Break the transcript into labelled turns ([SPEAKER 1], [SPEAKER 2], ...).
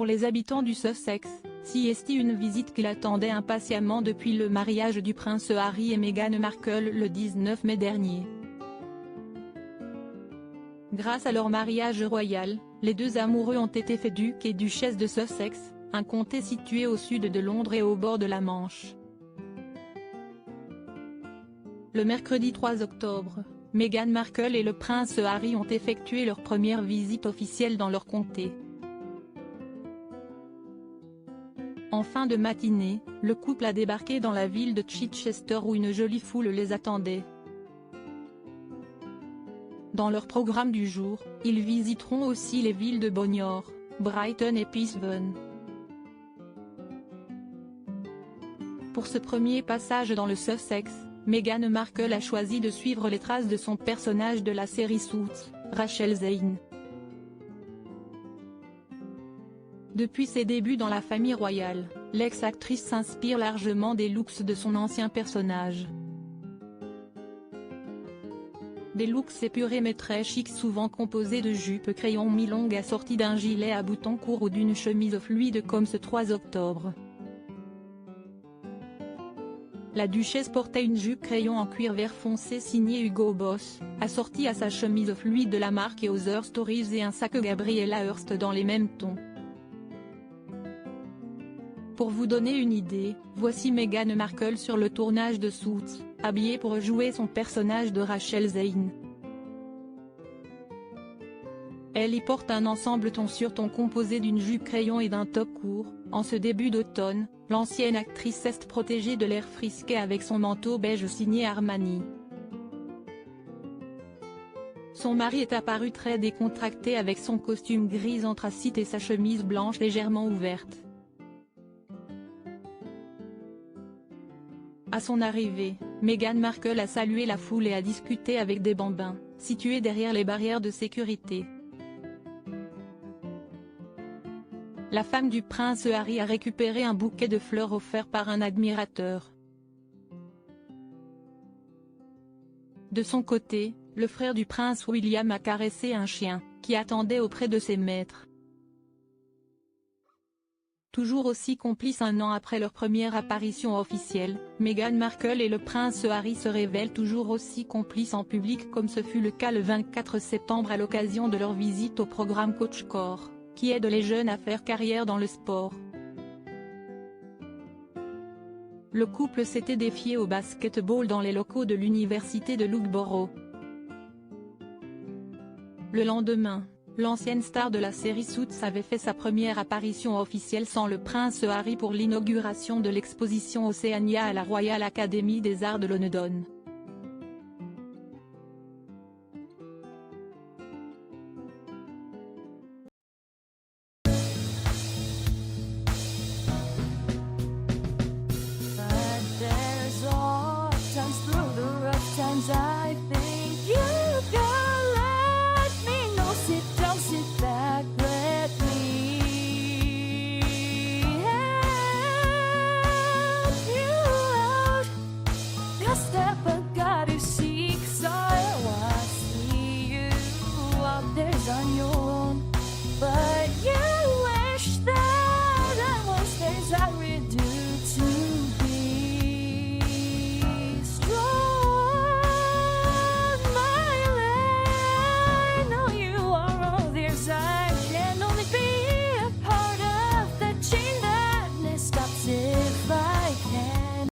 [SPEAKER 1] Pour les habitants du Sussex, c'est une visite qu'il attendait impatiemment depuis le mariage du prince Harry et Meghan Markle le 19 mai dernier. Grâce à leur mariage royal, les deux amoureux ont été faits ducs et duchesses de Sussex, un comté situé au sud de Londres et au bord de la Manche. Le mercredi 3 octobre, Meghan Markle et le prince Harry ont effectué leur première visite officielle dans leur comté. En fin de matinée, le couple a débarqué dans la ville de Chichester où une jolie foule les attendait. Dans leur programme du jour, ils visiteront aussi les villes de Bonyore, Brighton et Peacehaven. Pour ce premier passage dans le Sussex, Meghan Markle a choisi de suivre les traces de son personnage de la série Suits, Rachel Zane. Depuis ses débuts dans la famille royale, l'ex-actrice s'inspire largement des looks de son ancien personnage. Des looks épurés mais très chics, souvent composés de jupes crayon mi-longues assorties d'un gilet à boutons courts ou d'une chemise fluide comme ce 3 octobre. La duchesse portait une jupe crayon en cuir vert foncé signée Hugo Boss, assortie à sa chemise fluide de la marque et aux Her Stories et un sac Gabriella Hearst dans les mêmes tons. Pour vous donner une idée, voici Meghan Markle sur le tournage de Suits, habillée pour jouer son personnage de Rachel Zane. Elle y porte un ensemble ton sur ton composé d'une jupe crayon et d'un top court. En ce début d'automne, l'ancienne actrice est protégée de l'air frisqué avec son manteau beige signé Armani. Son mari est apparu très décontracté avec son costume gris anthracite et sa chemise blanche légèrement ouverte. À son arrivée, Meghan Markle a salué la foule et a discuté avec des bambins, situés derrière les barrières de sécurité. La femme du prince Harry a récupéré un bouquet de fleurs offert par un admirateur. De son côté, le frère du prince William a caressé un chien, qui attendait auprès de ses maîtres. Toujours aussi complices un an après leur première apparition officielle, Meghan Markle et le prince Harry se révèlent toujours aussi complices en public comme ce fut le cas le 24 septembre à l'occasion de leur visite au programme Coach Core, qui aide les jeunes à faire carrière dans le sport. Le couple s'était défié au basket-ball dans les locaux de l'université de Loughborough. Le lendemain, l'ancienne star de la série Suits avait fait sa première apparition officielle sans le prince Harry pour l'inauguration de l'exposition Océania à la Royal Academy des Arts de London.
[SPEAKER 2] But there's all times through the rough times I think